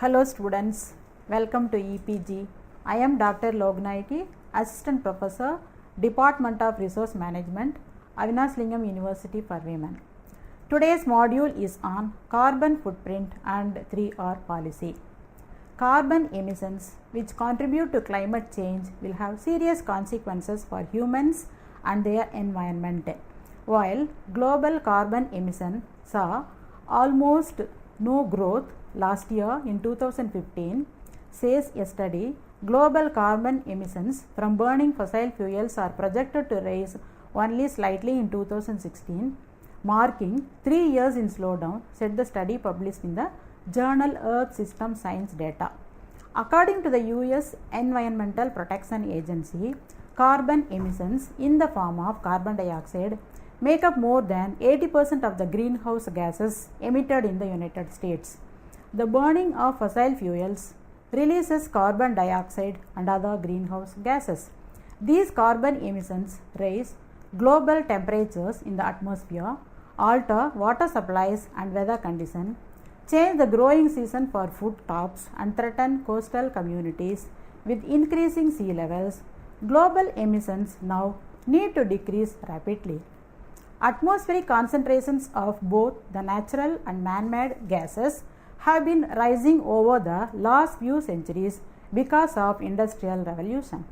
Hello students, welcome to EPG. I am Dr. Lognayaki, Assistant Professor, Department of Resource Management, Avinash Lingam University for Women. Today's module is on carbon footprint and 3R policy. Carbon emissions which contribute to climate change will have serious consequences for humans and their environment. While global carbon emission saw almost no growth last year in 2015, says a study, global carbon emissions from burning fossil fuels are projected to rise only slightly in 2016, marking 3 years in slowdown, said the study published in the journal Earth System Science Data. According to the US Environmental Protection Agency, carbon emissions in the form of carbon dioxide make up more than 80% of the greenhouse gases emitted in the United States. The burning of fossil fuels releases carbon dioxide and other greenhouse gases. These carbon emissions raise global temperatures in the atmosphere, alter water supplies and weather conditions, change the growing season for food crops, and threaten coastal communities. With increasing sea levels, global emissions now need to decrease rapidly. Atmospheric concentrations of both the natural and man-made gases have been rising over the last few centuries because of industrial revolution.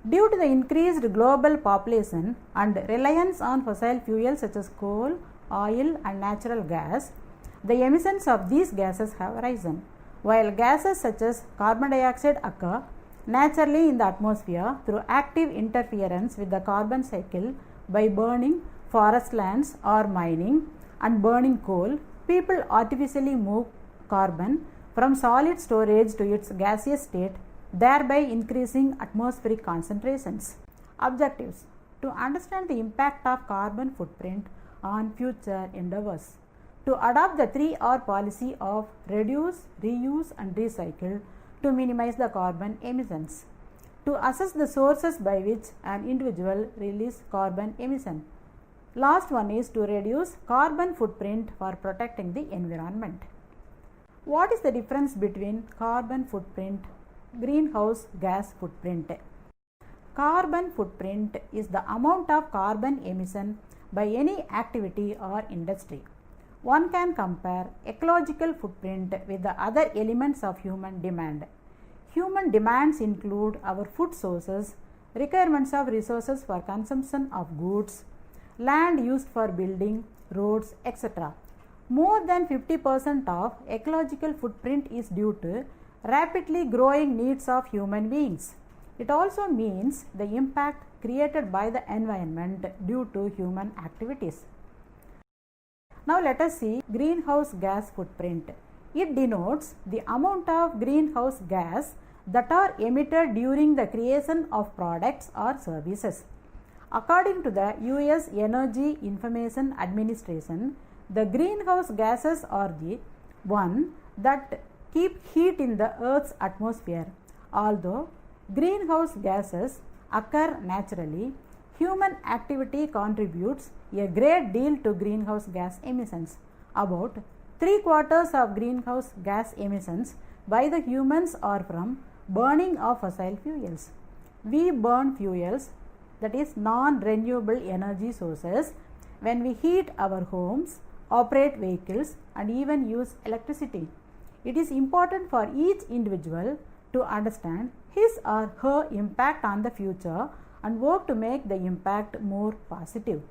Due to the increased global population and reliance on fossil fuels such as coal, oil and natural gas, the emissions of these gases have risen. While gases such as carbon dioxide occur naturally in the atmosphere through active interference with the carbon cycle by burning forest lands or mining and burning coal, people artificially move carbon from solid storage to its gaseous state, thereby increasing atmospheric concentrations. Objectives: to understand the impact of carbon footprint on future endeavors, to adopt the 3R policy of reduce, reuse and recycle to minimize the carbon emissions, to assess the sources by which an individual releases carbon emission. Last one is to reduce carbon footprint for protecting the environment. What is the difference between carbon footprint, greenhouse gas footprint? Carbon footprint is the amount of carbon emission by any activity or industry. One can compare ecological footprint with the other elements of human demand. Human demands include our food sources, requirements of resources for consumption of goods, land used for building, roads, etc. More than 50% of ecological footprint is due to rapidly growing needs of human beings. It also means the impact created by the environment due to human activities. Now let us see greenhouse gas footprint. It denotes the amount of greenhouse gas that are emitted during the creation of products or services. According to the US Energy Information Administration, the greenhouse gases are the one that keep heat in the Earth's atmosphere. Although greenhouse gases occur naturally, human activity contributes a great deal to greenhouse gas emissions. About 3/4 of greenhouse gas emissions by the humans are from burning of fossil fuels. We burn fuels, that is non-renewable energy sources, when we heat our homes, operate vehicles and even use electricity. It is important for each individual to understand his or her impact on the future and work to make the impact more positive.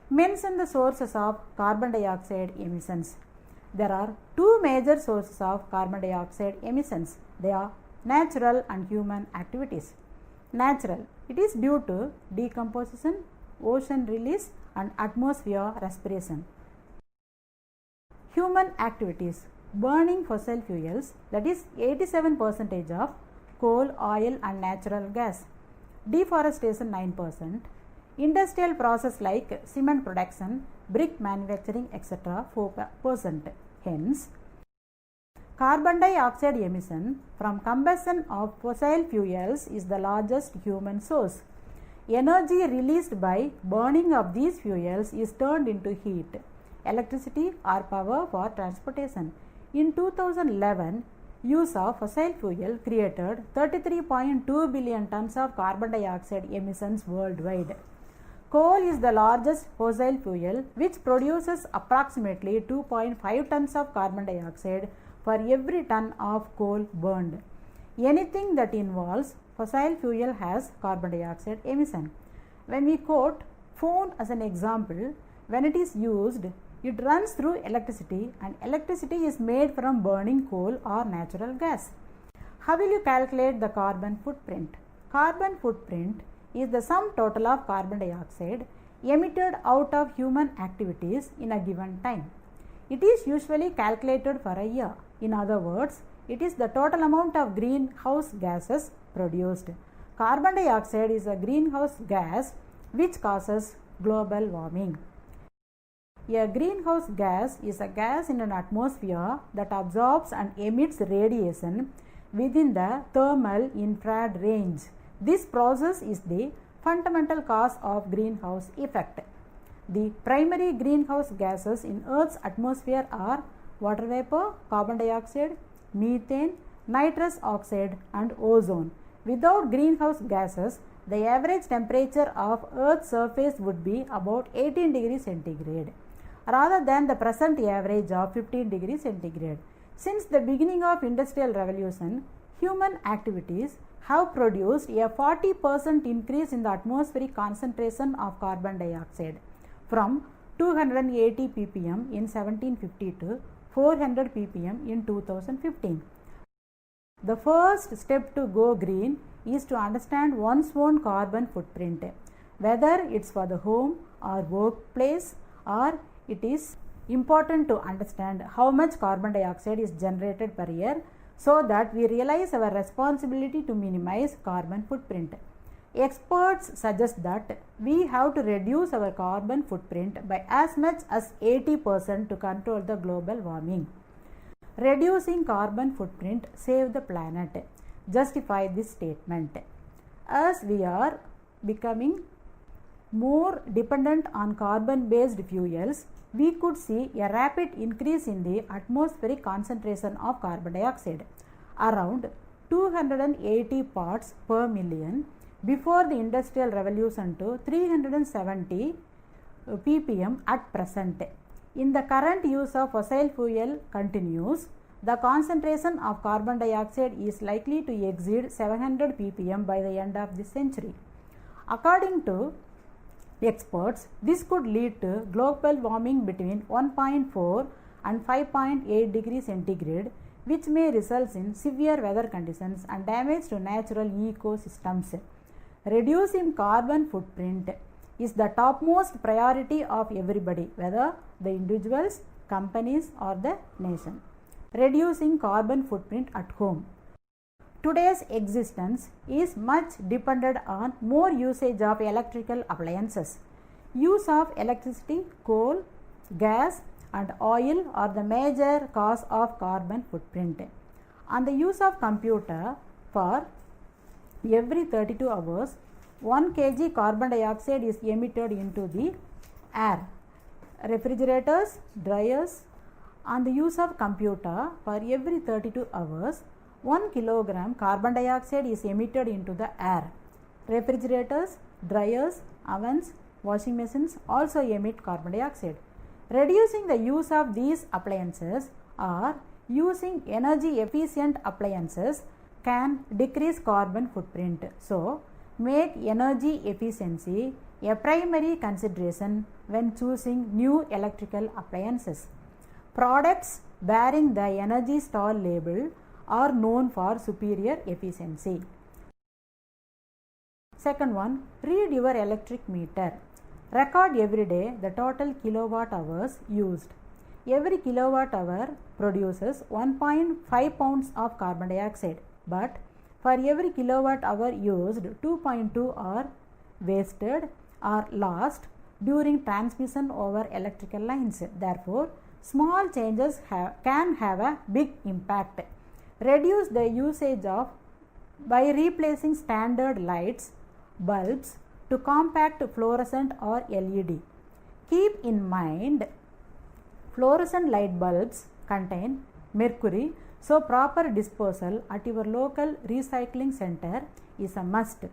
Mention the sources of carbon dioxide emissions. There are two major sources of carbon dioxide emissions. They are natural and human activities. Natural, it is due to decomposition, ocean release and atmosphere respiration. Human activities: burning fossil fuels, that is 87% of coal, oil and natural gas. Deforestation 9%. Industrial process like cement production, brick manufacturing, etc. 4%. Hence, carbon dioxide emission from combustion of fossil fuels is the largest human source. Energy released by burning of these fuels is turned into heat, electricity or power for transportation. In 2011, use of fossil fuel created 33.2 billion tons of carbon dioxide emissions worldwide. Coal is the largest fossil fuel which produces approximately 2.5 tons of carbon dioxide for every ton of coal burned. Anything that involves fossil fuel has carbon dioxide emission. When we quote phone as an example, when it is used, it runs through electricity, and electricity is made from burning coal or natural gas. How will you calculate the carbon footprint? Carbon footprint is the sum total of carbon dioxide emitted out of human activities in a given time. It is usually calculated for a year. In other words, it is the total amount of greenhouse gases produced. Carbon dioxide is a greenhouse gas which causes global warming. A greenhouse gas is a gas in an atmosphere that absorbs and emits radiation within the thermal infrared range. This process is the fundamental cause of greenhouse effect. The primary greenhouse gases in Earth's atmosphere are water vapor, carbon dioxide, methane, nitrous oxide, and ozone. Without greenhouse gases, the average temperature of Earth's surface would be about 18 degrees centigrade, rather than the present average of 15 degrees centigrade. Since the beginning of Industrial Revolution, human activities have produced a 40% increase in the atmospheric concentration of carbon dioxide from 280 ppm in 1750 to 400 ppm in 2015. The first step to go green is to understand one's own carbon footprint, whether it's for the home or workplace, or it is important to understand how much carbon dioxide is generated per year, so that we realize our responsibility to minimize carbon footprint. Experts suggest that we have to reduce our carbon footprint by as much as 80% to control the global warming. Reducing carbon footprint save the planet. Justify this statement. As we are becoming more dependent on carbon-based fuels, we could see a rapid increase in the atmospheric concentration of carbon dioxide, around 280 parts per million before the Industrial Revolution to 370 ppm at present. In the current use of fossil fuel continues, the concentration of carbon dioxide is likely to exceed 700 ppm by the end of this century. According to experts, this could lead to global warming between 1.4 and 5.8 degrees centigrade, which may result in severe weather conditions and damage to natural ecosystems. Reducing carbon footprint is the topmost priority of everybody, whether the individuals, companies, or the nation. Reducing carbon footprint at home. Today's existence is much dependent on more usage of electrical appliances. Use of electricity, coal, gas, and oil are the major cause of carbon footprint. On the use of computer, for every 32 hours, 1 kg carbon dioxide is emitted into the air. Refrigerators, dryers. On the use of computer, for every 32 hours, 1 kilogram carbon dioxide is emitted into the air. Refrigerators, dryers, ovens, washing machines also emit carbon dioxide. Reducing the use of these appliances or using energy efficient appliances can decrease carbon footprint. So, make energy efficiency a primary consideration when choosing new electrical appliances. Products bearing the Energy Star label are known for superior efficiency. Second one, read your electric meter. Record every day the total kilowatt hours used. Every kilowatt hour produces 1.5 pounds of carbon dioxide, but for every kilowatt hour used, 2.2 are wasted or lost during transmission over electrical lines. Therefore, small changes can have a big impact. Reduce the usage of by replacing standard lights, bulbs to compact fluorescent or LED. Keep in mind, fluorescent light bulbs contain mercury, So proper disposal at your local recycling center is a must.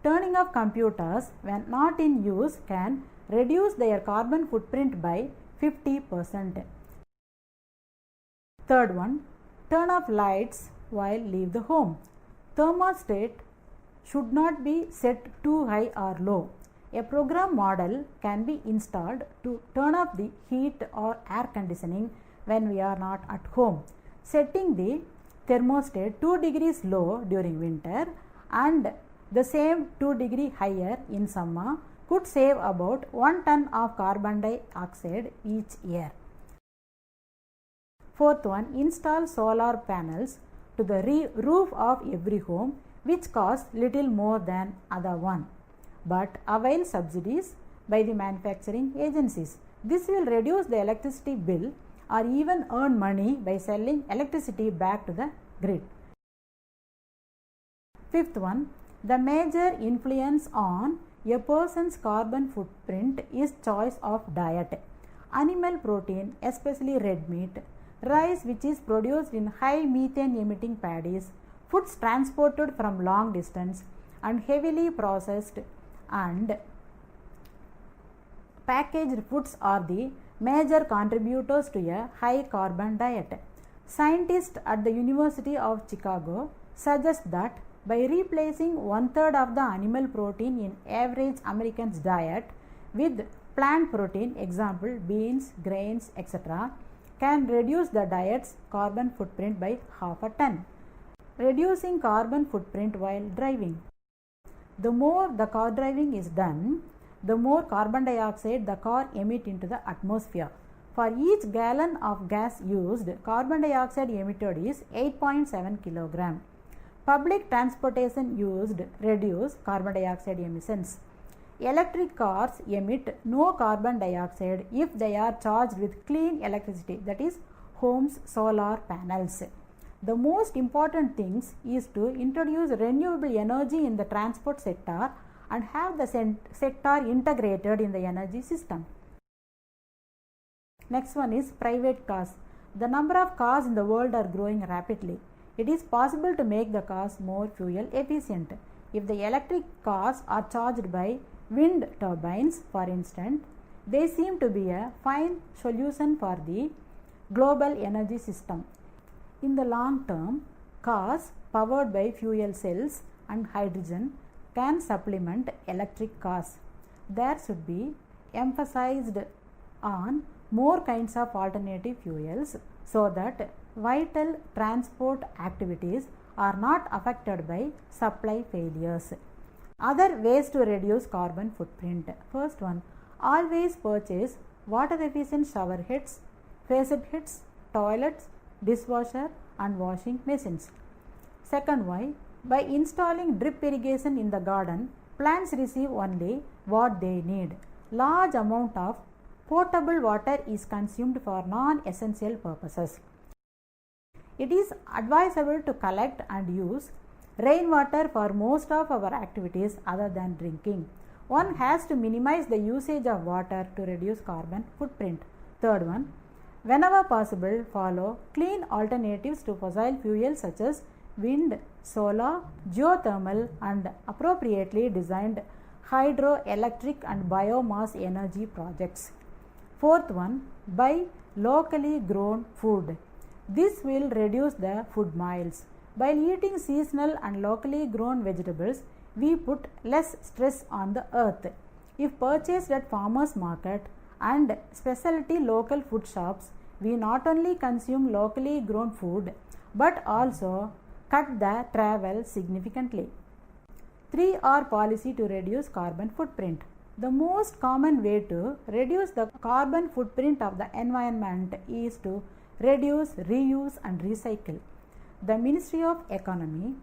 Turning off computers when not in use can reduce their carbon footprint by 50%. Third one, turn off lights while leave the home. Thermostat should not be set too high or low. A program model can be installed to turn off the heat or air conditioning when we are not at home. Setting the thermostat 2 degrees low during winter and the same 2 degree higher in summer could save about 1 ton of carbon dioxide each year. Fourth one, install solar panels to the roof of every home, which costs little more than other one, but avail subsidies by the manufacturing agencies. This will reduce the electricity bill or even earn money by selling electricity back to the grid. Fifth one, the major influence on a person's carbon footprint is choice of diet. Animal protein, especially red meat, rice which is produced in high methane emitting paddies, foods transported from long distance, and heavily processed and packaged foods are the major contributors to a high carbon diet. Scientists at the University of Chicago suggest that by replacing 1/3 of the animal protein in average American's diet with plant protein, example beans, grains, etc., can reduce the diet's carbon footprint by half a ton. Reducing carbon footprint while driving. The more the car driving is done, the more carbon dioxide the car emits into the atmosphere. For each gallon of gas used, carbon dioxide emitted is 8.7 kg. Public transportation used reduce carbon dioxide emissions. Electric cars emit no carbon dioxide if they are charged with clean electricity, that is homes solar panels. The most important things is to introduce renewable energy in the transport sector and have the sector integrated in the energy system. Next one is private cars. The number of cars in the world are growing rapidly. It is possible to make the cars more fuel efficient. If the electric cars are charged by wind turbines, for instance, they seem to be a fine solution for the global energy system. In the long term, cars powered by fuel cells and hydrogen can supplement electric cars. There should be emphasized on more kinds of alternative fuels so that vital transport activities are not affected by supply failures. Other ways to reduce carbon footprint. First one, always purchase water efficient shower heads, faucet heads, toilets, dishwasher and washing machines. Second one, by installing drip irrigation in the garden, plants receive only what they need. Large amount of potable water is consumed for non-essential purposes. It is advisable to collect and use rainwater for most of our activities other than drinking. One has to minimize the usage of water to reduce carbon footprint. Third one, whenever possible, follow clean alternatives to fossil fuels such as wind, solar, geothermal and appropriately designed hydroelectric and biomass energy projects. Fourth one, buy locally grown food. This will reduce the food miles. By eating seasonal and locally grown vegetables, we put less stress on the earth. If purchased at farmers market and specialty local food shops, we not only consume locally grown food but also cut the travel significantly. 3R policy to reduce carbon footprint. The most common way to reduce the carbon footprint of the environment is to reduce, reuse and recycle. The Ministry of Economy,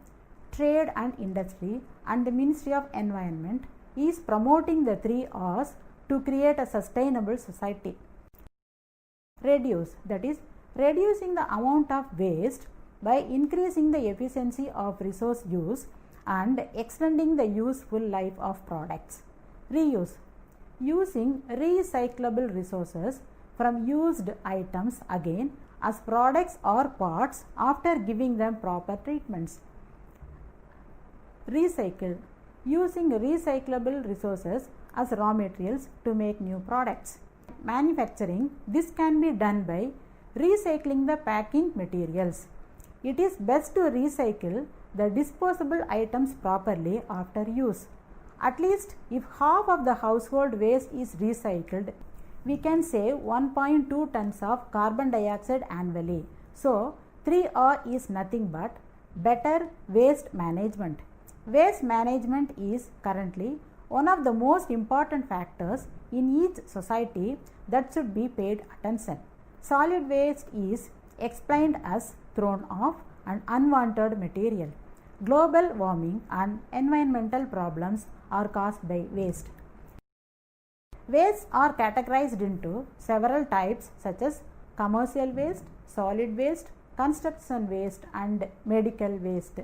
Trade and Industry and the Ministry of Environment is promoting the 3Rs to create a sustainable society. Reduce, that is reducing the amount of waste by increasing the efficiency of resource use and extending the useful life of products. Reuse, using recyclable resources. from used items again as products or parts after giving them proper treatments. Recycle, using recyclable resources as raw materials to make new products. Manufacturing, this can be done by recycling the packing materials. It is best to recycle the disposable items properly after use. At least if half of the household waste is recycled, we can save 1.2 tons of carbon dioxide annually. So, 3R is nothing but better waste management. Waste management is currently one of the most important factors in each society that should be paid attention. Solid waste is explained as thrown off and unwanted material. Global warming and environmental problems are caused by waste. Wastes are categorized into several types such as commercial waste, solid waste, construction waste and medical waste.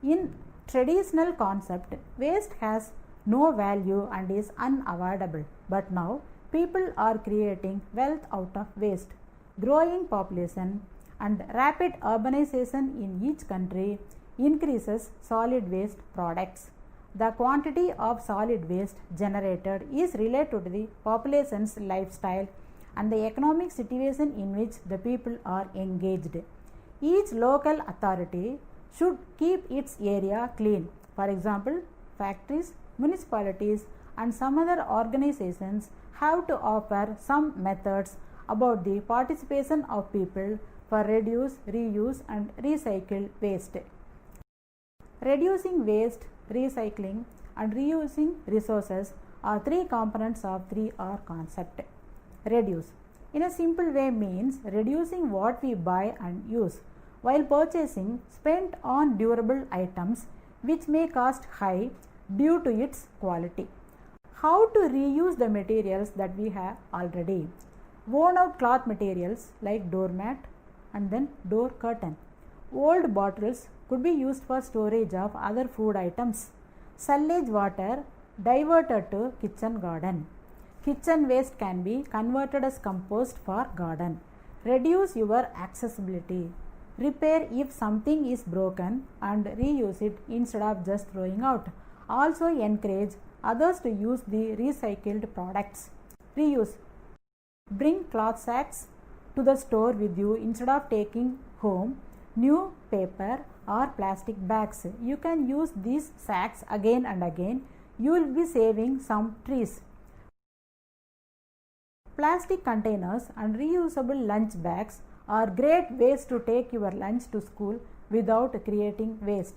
In traditional concept, waste has no value and is unavoidable, but now people are creating wealth out of waste. Growing population and rapid urbanization in each country increases solid waste products. The quantity of solid waste generated is related to the population's lifestyle and the economic situation in which the people are engaged. Each local authority should keep its area clean. For example, factories, municipalities and some other organizations have to offer some methods about the participation of people for reduce, reuse and recycle waste. Reducing waste, recycling and reusing resources are three components of 3R concept. Reduce, in a simple way, means reducing what we buy and use. While purchasing, spent on durable items which may cost high due to its quality. How to reuse the materials that we have already. Worn out cloth materials like doormat and then door curtain. Old bottles could be used for storage of other food items. Sewage water diverted to kitchen garden. Kitchen waste can be converted as compost for garden. Reduce your accessibility. Repair if something is broken and reuse it instead of just throwing out. Also encourage others to use the recycled products. Reuse. Bring cloth sacks to the store with you instead of taking home new paper or plastic bags. You can use these sacks again and again. You will be saving some trees. Plastic containers and reusable lunch bags are great ways to take your lunch to school without creating waste.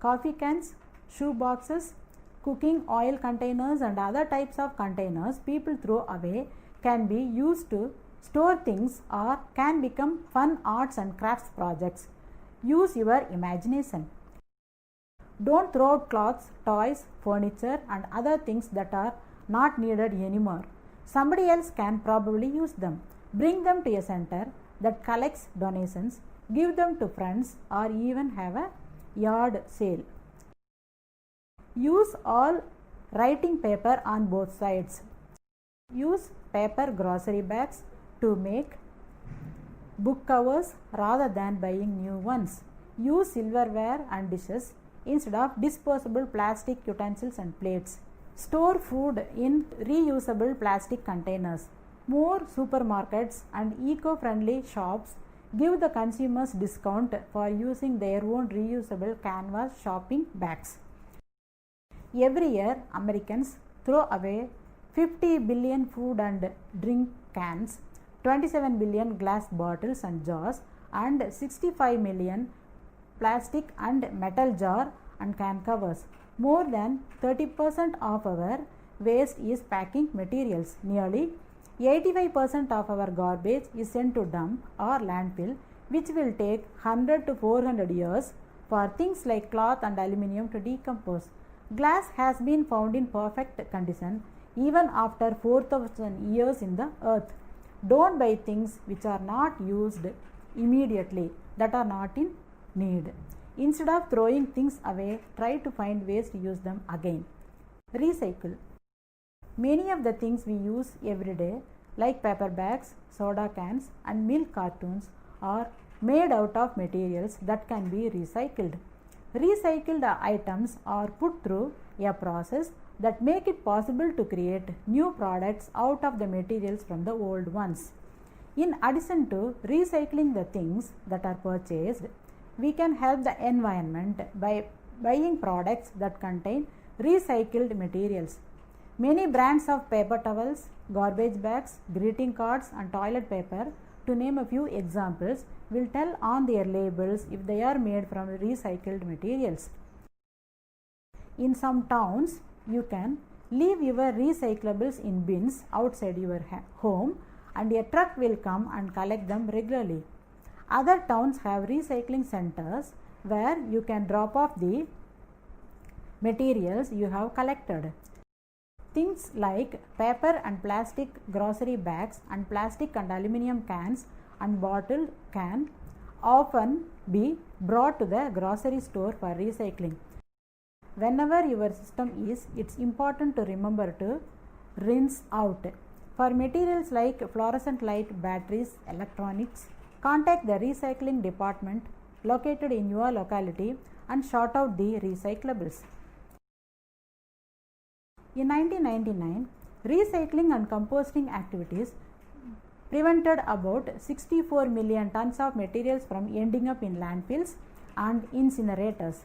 Coffee cans, shoe boxes, cooking oil containers and other types of containers people throw away can be used to store things or can become fun arts and crafts projects. Use your imagination. Don't throw out clothes, toys, furniture and other things that are not needed anymore. Somebody else can probably use them. Bring them to a center that collects donations, give them to friends or even have a yard sale. Use all writing paper on both sides. Use paper grocery bags to make book covers rather than buying new ones. Use silverware and dishes instead of disposable plastic utensils and plates. Store food in reusable plastic containers. More supermarkets and eco-friendly shops give the consumers discount for using their own reusable canvas shopping bags. Every year, Americans throw away 50 billion food and drink cans, 27 billion glass bottles and jars, and 65 million plastic and metal jar and can covers. More than 30% of our waste is packing materials. Nearly 85% of our garbage is sent to dump or landfill, which will take 100 to 400 years for things like cloth and aluminium to decompose. Glass has been found in perfect condition even after 4,000 years in the earth. Don't buy things which are not used immediately, that are not in need. Instead of throwing things away, try to find ways to use them again. Recycle. Many of the things we use every day, like paper bags, soda cans, and milk cartons, are made out of materials that can be recycled. Recycled items are put through a process that make it possible to create new products out of the materials from the old ones. In addition to recycling the things that are purchased, we can help the environment by buying products that contain recycled materials. Many brands of paper towels, garbage bags, greeting cards, and toilet paper, to name a few examples, will tell on their labels if they are made from recycled materials. In some towns, you can leave your recyclables in bins outside your home, and a truck will come and collect them regularly. Other towns have recycling centers where you can drop off the materials you have collected. Things like paper and plastic grocery bags and plastic and aluminum cans and bottled can often be brought to the grocery store for recycling. Whenever your system is, it's important to remember to rinse out. For materials like fluorescent light, batteries, electronics, contact the recycling department located in your locality and sort out the recyclables. In 1999, recycling and composting activities prevented about 64 million tons of materials from ending up in landfills and incinerators.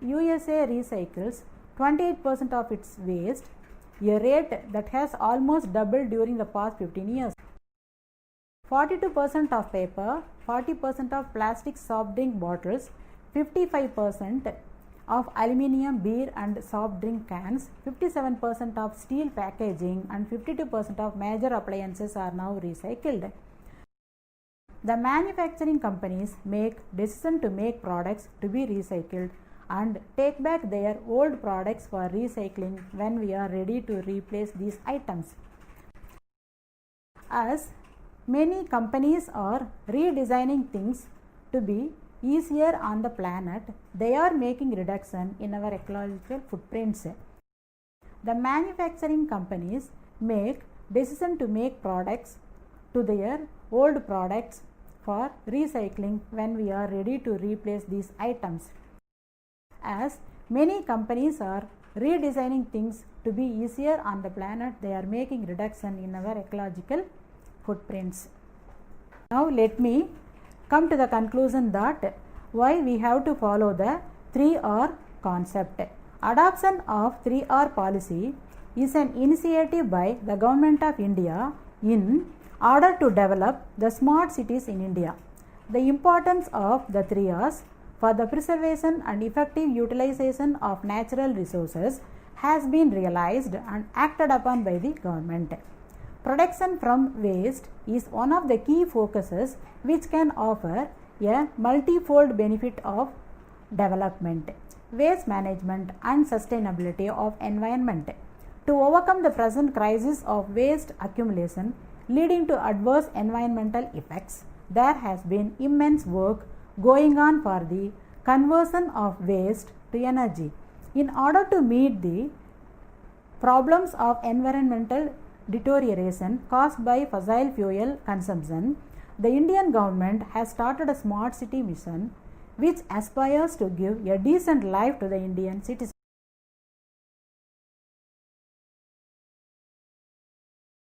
USA recycles 28% of its waste, a rate that has almost doubled during the past 15 years. 42% of paper, 40% of plastic soft drink bottles, 55% of aluminium beer and soft drink cans, 57% of steel packaging, and 52% of major appliances are now recycled. The manufacturing companies make decision to make products to be recycled and take back their old products for recycling when we are ready to replace these items. As many companies are redesigning things to be easier on the planet, they are making reduction in our ecological footprints. The manufacturing companies make decision to make products to their old products for recycling when we are ready to replace these items. As many companies are redesigning things to be easier on the planet, they are making reduction in our ecological footprints. Now let me come to the conclusion that why we have to follow the 3R concept. Adoption of 3R policy is an initiative by the Government of India in order to develop the smart cities in India. The importance of the 3Rs for the preservation and effective utilization of natural resources has been realized and acted upon by the government. Production from waste is one of the key focuses which can offer a multifold benefit of development, waste management, and sustainability of environment. To overcome the present crisis of waste accumulation leading to adverse environmental effects, there has been immense work going on for the conversion of waste to energy. In order to meet the problems of environmental deterioration caused by fossil fuel consumption, the Indian government has started a smart city mission which aspires to give a decent life to the Indian citizens.